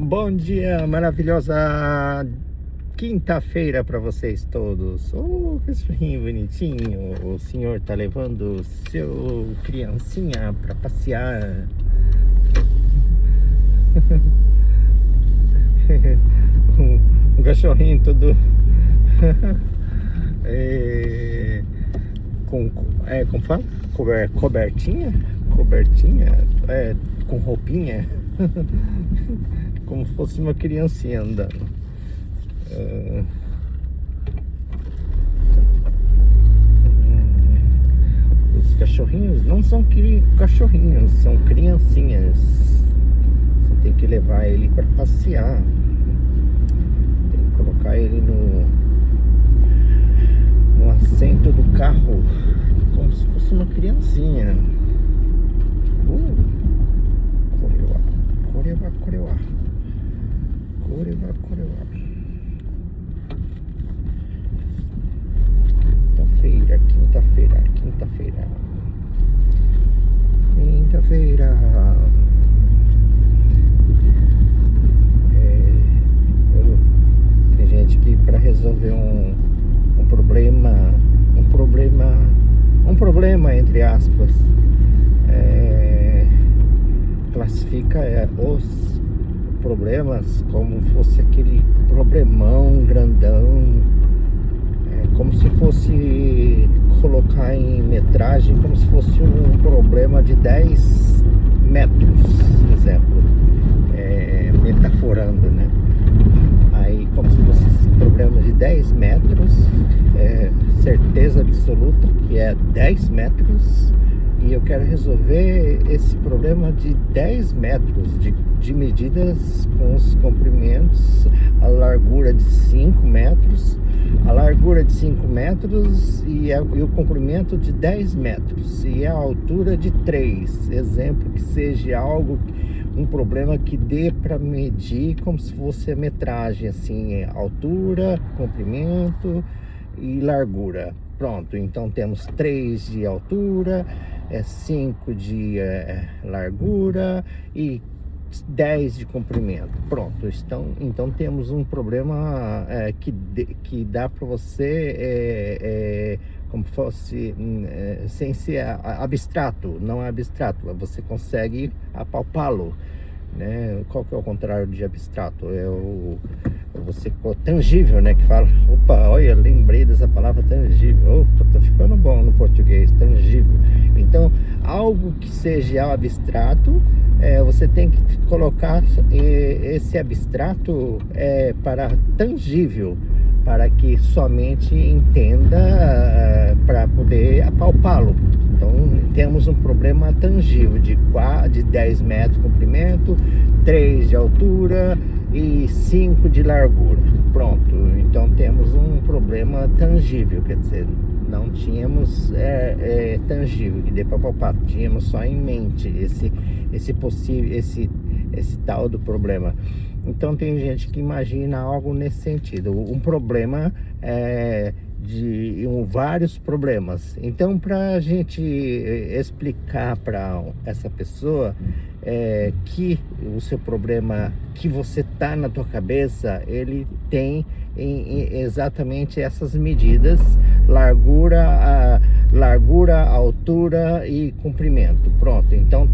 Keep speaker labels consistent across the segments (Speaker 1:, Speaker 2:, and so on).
Speaker 1: Bom dia, maravilhosa quinta-feira para vocês todos. Oh, que cachorrinho bonitinho. O senhor tá levando seu criancinha para passear. Um cachorrinho todo como fala? Cobertinha, com roupinha. Como fosse uma criancinha andando. Os cachorrinhos não são cachorrinhos, são criancinhas. Você tem que levar ele para passear. Tem que colocar ele no assento do carro, como se fosse uma criancinha. Quinta-feira. Tem gente que para resolver um problema entre aspas, classifica os problemas como fosse aquele problemão grandão, como se fosse colocar em metragem, como se fosse um problema de 10 metros, exemplo, metaforando, né? Aí, como se fosse esse problema de 10 metros, certeza absoluta que é 10 metros, e eu quero resolver esse problema de 10 metros de medidas com os comprimentos, a largura de 5 metros, e o comprimento de 10 metros e a altura de 3. Exemplo, que seja um problema que dê para medir como se fosse a metragem, assim, altura, comprimento e largura. Pronto, então temos 3 de altura, 5 de largura e 10 de comprimento. Pronto, então temos um problema que dá para você, como fosse, sem ser abstrato, não é abstrato, você consegue apalpá-lo, né? Qual que é o contrário de abstrato? Você tangível, né? Que fala, opa, olha, lembrei dessa palavra tangível. Opa, tô ficando bom no português, tangível. Então, algo que seja abstrato, você tem que colocar esse abstrato para tangível, para que somente entenda, para poder apalpá-lo. Então temos um problema tangível de 10 metros de comprimento, 3 de altura e 5 de largura. Pronto, então temos um problema tangível, quer dizer, não tínhamos tangível que dê para palpar, tínhamos só em mente esse tal do problema. Então tem gente que imagina algo nesse sentido, um problema de vários problemas. Então, para a gente explicar para essa pessoa que o seu problema que você tá na tua cabeça, ele tem exatamente essas medidas: largura, altura e comprimento. Pronto. Então,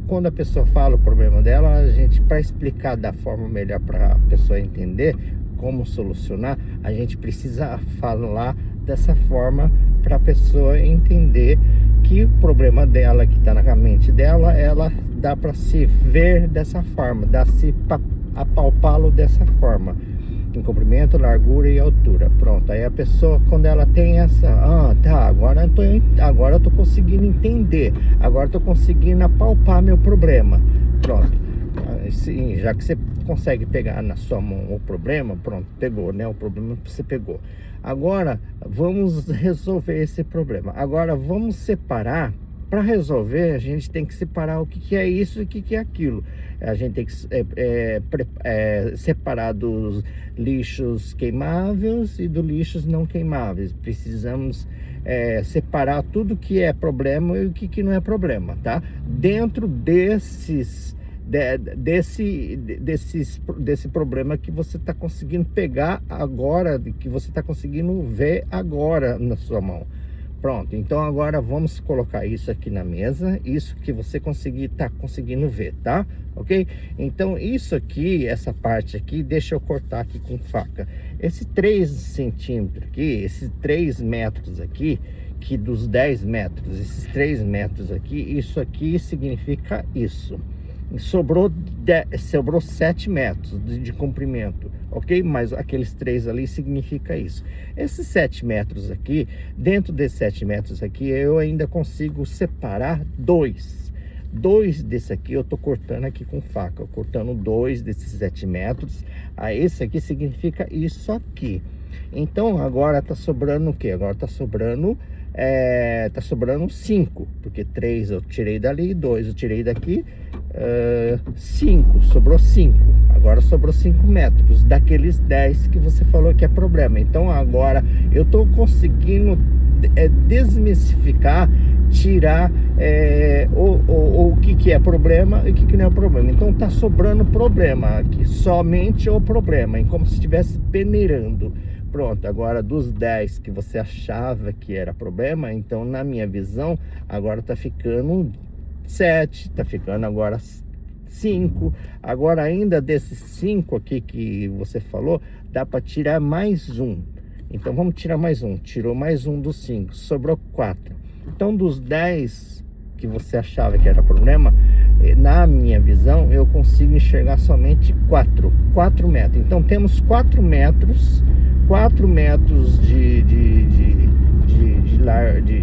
Speaker 1: quando a pessoa fala o problema dela, a gente, para explicar da forma melhor para a pessoa entender como solucionar, a gente precisa falar dessa forma para a pessoa entender que o problema dela, que está na mente dela, ela dá para se ver dessa forma, dá-se apalpá-lo dessa forma, em comprimento, largura e altura. Pronto, aí a pessoa, quando ela tem agora eu tô conseguindo entender, agora eu tô conseguindo apalpar meu problema. Pronto, sim, já que você consegue pegar na sua mão o problema, pronto, pegou, né? O problema você pegou. Agora vamos resolver esse problema. Agora vamos separar. Para resolver, a gente tem que separar o que é isso e o que é aquilo. A gente tem que separar dos lixos queimáveis e dos lixos não queimáveis. Precisamos separar tudo que é problema e o que não é problema, tá? Dentro desses desse problema que você está conseguindo pegar agora, que você está conseguindo ver agora na sua mão. Pronto, então agora vamos colocar isso aqui na mesa, isso que você tá conseguindo ver, tá? Ok? Então isso aqui, essa parte aqui, deixa eu cortar aqui com faca. Esse 3 centímetros aqui, esses 3 metros aqui, que dos 10 metros, esses 3 metros aqui, isso aqui significa isso. Sobrou 7 metros de comprimento, ok? Mas aqueles 3 ali significa isso. Esses 7 metros aqui, dentro desses 7 metros aqui, eu ainda consigo separar 2 desse aqui. Eu tô cortando aqui com faca, cortando 2 desses 7 metros. Esse aqui significa isso aqui. Então agora tá sobrando o que? Agora tá sobrando 5, porque 3 eu tirei dali, 2 eu tirei daqui, 5, sobrou 5. Agora sobrou 5 metros daqueles 10 que você falou que é problema. Então agora eu tô conseguindo desmistificar, tirar o que é problema e o que não é problema. Então tá sobrando problema aqui, somente o problema, como se estivesse peneirando. Pronto, agora dos 10 que você achava que era problema, então na minha visão, agora tá ficando 7, tá ficando agora 5. Agora ainda desses 5 aqui que você falou, dá para tirar mais um. Então vamos tirar mais um. Tirou mais um dos 5, sobrou 4. Então dos 10 que você achava que era problema, na minha visão, eu consigo enxergar somente 4 metros. Então temos 4 metros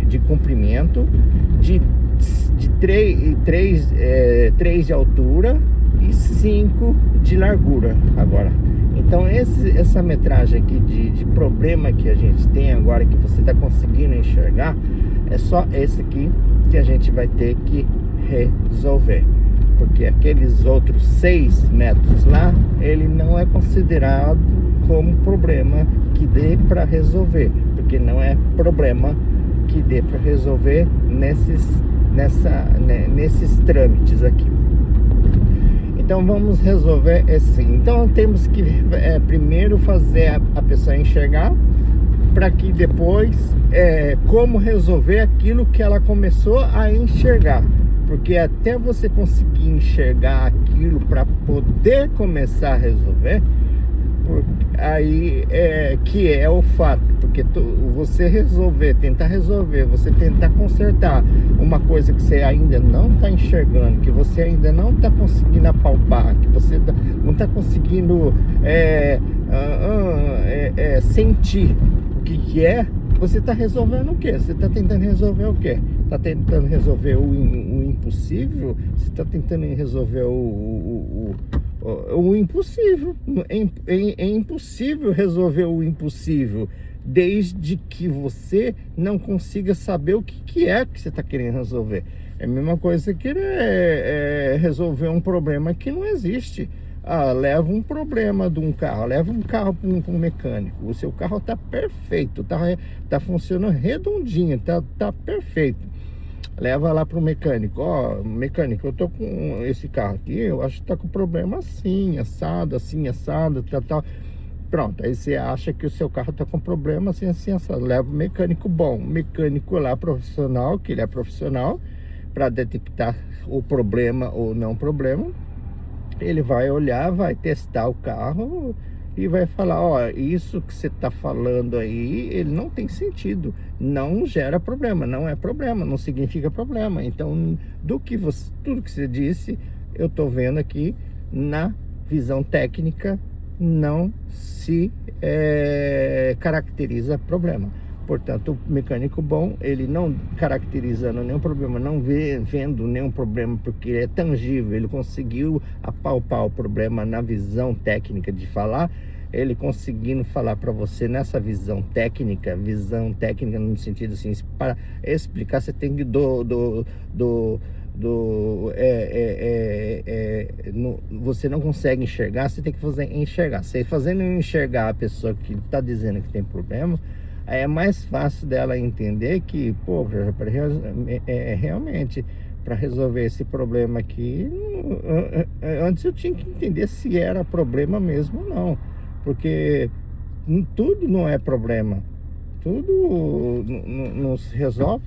Speaker 1: de comprimento, de 3 de altura e 5 de largura agora. Então essa metragem aqui de problema que a gente tem agora, que você está conseguindo enxergar, é só esse aqui que a gente vai ter que resolver, porque aqueles outros 6 metros lá, ele não é considerado como problema que dê para resolver, porque não é problema que dê para resolver nesses trâmites aqui. Então vamos resolver assim. Então temos que primeiro fazer a pessoa enxergar, para que depois como resolver aquilo que ela começou a enxergar. Porque até você conseguir enxergar aquilo para poder começar a resolver, aí que é o fato. Porque você tentar resolver, você tentar consertar uma coisa que você ainda não está enxergando, que você ainda não está conseguindo apalpar, que você não está conseguindo sentir o que é, você está resolvendo o quê? Você está tentando resolver o quê? Está tentando resolver o impossível? Você está tentando resolver o impossível. É impossível resolver o impossível, desde que você não consiga saber o que é que você está querendo resolver. É a mesma coisa que resolver um problema que não existe. Leva um problema de um carro, leva um carro para um mecânico. O seu carro está perfeito, tá funcionando redondinho, tá perfeito. Leva lá para o mecânico. Mecânico, eu tô com esse carro aqui, eu acho que tá com problema assim, assado, tal. Pronto, aí você acha que o seu carro tá com problema assim, assado. Leva o mecânico bom, mecânico lá profissional, que ele é profissional, para detectar o problema ou não problema. Ele vai olhar, vai testar o carro e vai falar, isso que você está falando aí, ele não tem sentido, não gera problema, não é problema, não significa problema. Então, tudo que você disse, eu estou vendo aqui na visão técnica, não se caracteriza problema. Portanto, o mecânico bom, ele não caracterizando nenhum problema, não vendo nenhum problema, porque é tangível, ele conseguiu apalpar o problema na visão técnica de falar, ele conseguindo falar para você nessa visão técnica no sentido assim, para explicar, você tem que você não consegue enxergar, você tem que fazer enxergar. Você fazendo enxergar a pessoa que está dizendo que tem problema, aí é mais fácil dela entender que, realmente para resolver esse problema aqui, antes eu tinha que entender se era problema mesmo ou não, porque tudo não é problema. Tudo não se resolve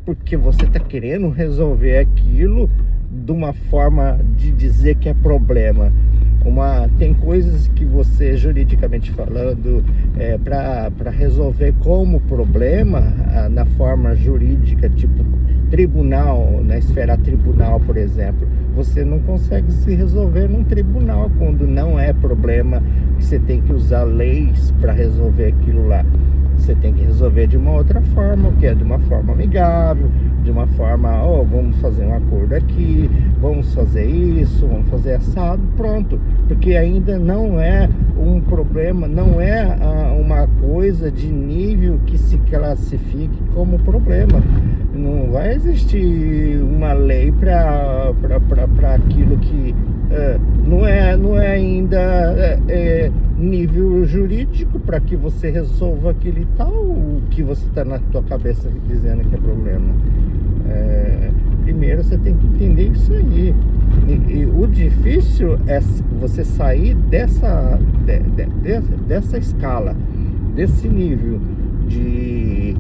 Speaker 1: porque você está querendo resolver aquilo de uma forma de dizer que é problema. Tem coisas que você, juridicamente falando, para resolver como problema, na forma jurídica, tipo tribunal, na esfera tribunal, por exemplo, você não consegue se resolver num tribunal quando não é problema, que você tem que usar leis para resolver aquilo lá. Você tem que resolver de uma outra forma, que é de uma forma amigável, de uma forma, vamos fazer um acordo aqui, vamos fazer isso, vamos fazer assado, pronto. Porque ainda não é um problema, não é uma coisa de nível que se classifique como problema. Não vai existir uma lei para aquilo que não é ainda nível jurídico para que você resolva aquilo e tal, o que você está na tua cabeça dizendo que é problema. Primeiro você tem que entender isso aí. E o difícil é você sair dessa escala, desse nível de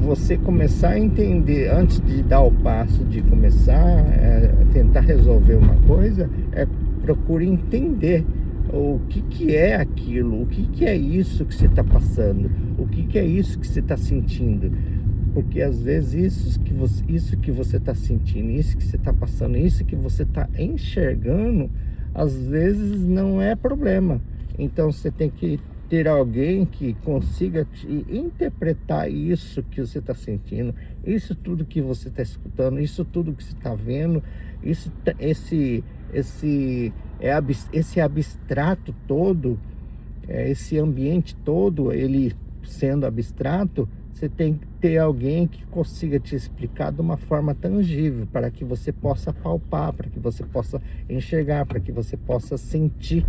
Speaker 1: você começar a entender, antes de dar o passo de começar a tentar resolver uma coisa, procure entender o que é aquilo, o que é isso que você está passando, o que é isso que você está sentindo. Porque às vezes isso que você está sentindo, isso que você está passando, isso que você está enxergando, às vezes não é problema. Então você tem que ter alguém que consiga te interpretar isso que você está sentindo, isso tudo que você está escutando, isso tudo que você está vendo, esse abstrato todo, esse ambiente todo, ele sendo abstrato, você tem que ter alguém que consiga te explicar de uma forma tangível, para que você possa palpar, para que você possa enxergar, para que você possa sentir,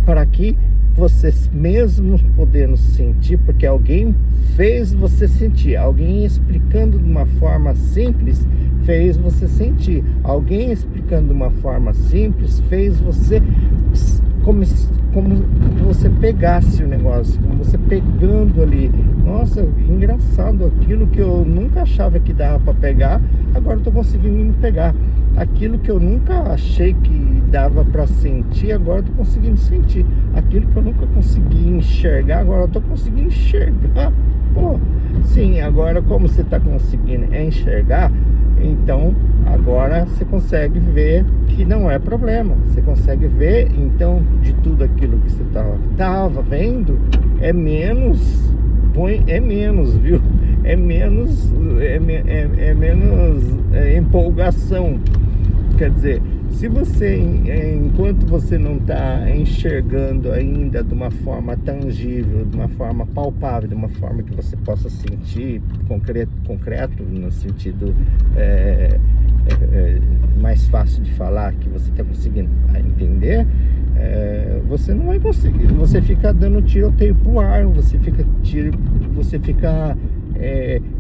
Speaker 1: para que você mesmo podendo sentir, porque alguém fez você sentir, alguém explicando de uma forma simples fez você sentir, alguém explicando de uma forma simples fez você como você pegasse o negócio, como você pegando ali. Nossa, engraçado, aquilo que eu nunca achava que dava para pegar, agora eu tô conseguindo pegar. Aquilo que eu nunca achei que dava para sentir, agora eu tô conseguindo sentir. Aquilo que eu nunca consegui enxergar, agora eu tô conseguindo enxergar. Pô, sim, agora como você tá conseguindo enxergar, então agora você consegue ver que não é problema. Você consegue ver, então, de tudo aquilo que você tava vendo, é menos, viu? É menos empolgação. Quer dizer, se você, enquanto você não está enxergando ainda de uma forma tangível, de uma forma palpável, de uma forma que você possa sentir concreto no sentido mais fácil de falar, que você está conseguindo entender, você não vai conseguir. Você fica dando tiroteio pro ar, você fica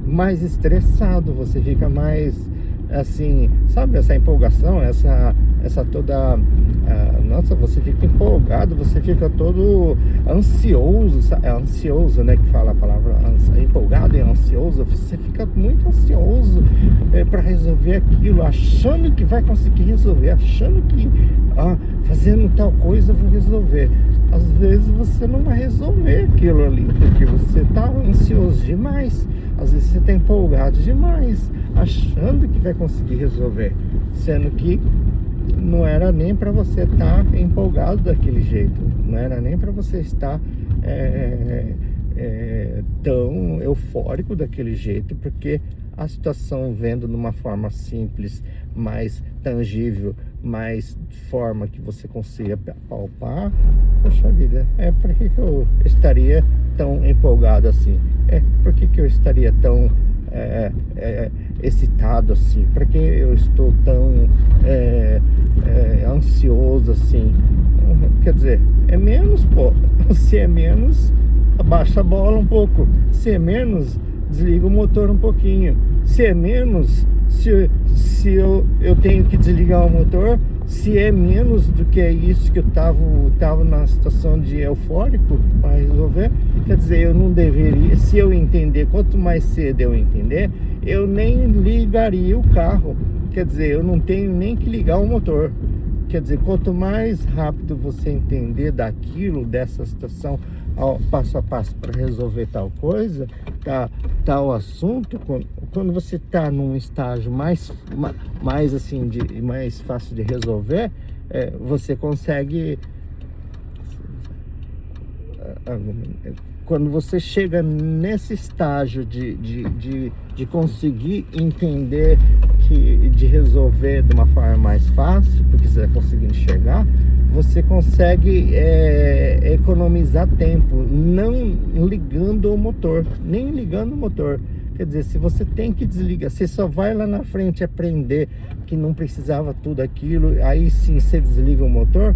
Speaker 1: mais estressado, você fica mais assim, sabe, essa empolgação, essa toda, nossa, você fica empolgado, você fica todo ansioso, é ansioso, né, que fala a palavra empolgado e ansioso, você fica muito ansioso para resolver aquilo, achando que vai conseguir resolver, achando que fazendo tal coisa eu vou resolver. Às vezes você não vai resolver aquilo ali, porque você está ansioso demais, às vezes você está empolgado demais, achando que vai conseguir resolver, sendo que não era nem para você estar empolgado daquele jeito, não era nem para você estar tão eufórico daquele jeito, porque a situação, vendo de uma forma simples, mais tangível, mais forma que você consiga palpar, poxa vida, por que eu estaria tão empolgado assim? Por que eu estaria tão excitado assim? Para que eu estou tão ansioso assim? Quer dizer, é menos, pô. Se é menos, abaixa a bola um pouco. Se é menos, desliga o motor um pouquinho. se é menos, se eu tenho que desligar o motor, se é menos do que é isso que eu tava na situação de eufórico para resolver. Quer dizer, eu não deveria, se eu entender, quanto mais cedo eu entender, eu nem ligaria o carro. Quer dizer, eu não tenho nem que ligar o motor. Quer dizer, quanto mais rápido você entender daquilo, dessa situação, passo a passo para resolver tal coisa, tal assunto, quando você está num estágio mais assim, mais fácil de resolver, você consegue. Quando você chega nesse estágio de conseguir entender, de resolver de uma forma mais fácil, porque você vai conseguindo enxergar, você consegue economizar tempo, não ligando o motor, nem ligando o motor. Quer dizer, se você tem que desligar, você só vai lá na frente aprender que não precisava tudo aquilo, aí sim você desliga o motor,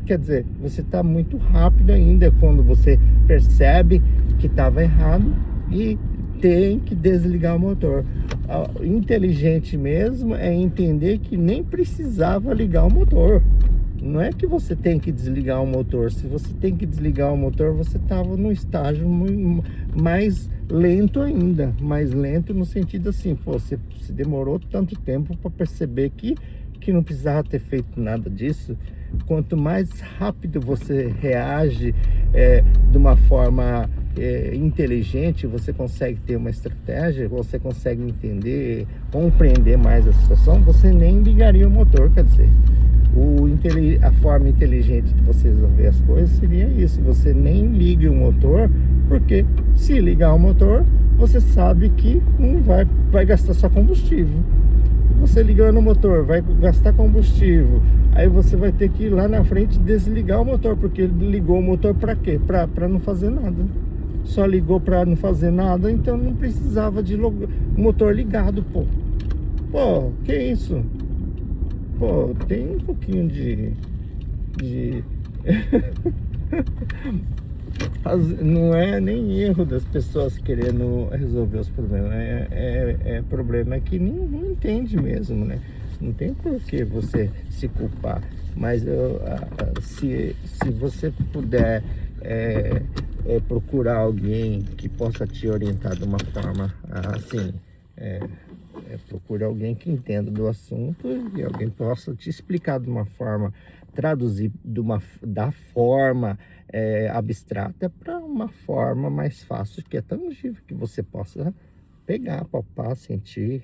Speaker 1: quer dizer, você está muito rápido ainda quando você percebe que estava errado e tem que desligar o motor. Inteligente mesmo é entender que nem precisava ligar o motor. Não é que você tem que desligar o motor. Se você tem que desligar o motor, você estava num estágio mais lento ainda. Mais lento no sentido assim, pô, você demorou tanto tempo para perceber que não precisava ter feito nada disso. Quanto mais rápido você reage de uma forma inteligente, você consegue ter uma estratégia, você consegue entender, compreender mais a situação, você nem ligaria o motor. Quer dizer, a forma inteligente de você resolver as coisas seria isso: você nem liga o motor, porque se ligar o motor, você sabe que não vai gastar só combustível. Você ligando o motor vai gastar combustível, aí você vai ter que ir lá na frente desligar o motor, porque ele ligou o motor para quê? Para não fazer nada. Só ligou para não fazer nada, então não precisava de motor ligado, pô. Pô, que isso? Pô, tem um pouquinho de... Não é nem erro das pessoas querendo resolver os problemas, problema que não entende mesmo, né? Não tem por que você se culpar, mas se você puder procurar alguém que possa te orientar de uma forma assim, procure alguém que entenda do assunto e alguém possa te explicar de uma forma, traduzir da forma abstrata para uma forma mais fácil, que é tangível, que você possa pegar, palpar, sentir,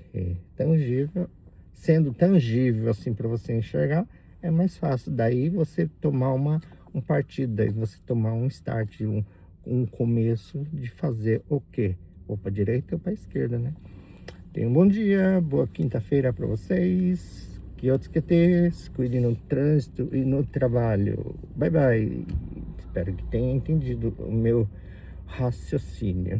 Speaker 1: tangível. Sendo tangível assim para você enxergar, é mais fácil. Daí você tomar um partido, daí você tomar um start, um começo de fazer o quê? Ou para direita ou para esquerda, né? Tenham um bom dia, boa quinta-feira para vocês. Que outros QTs, cuidem no trânsito e no trabalho. Bye, bye. Espero que tenham entendido o meu raciocínio.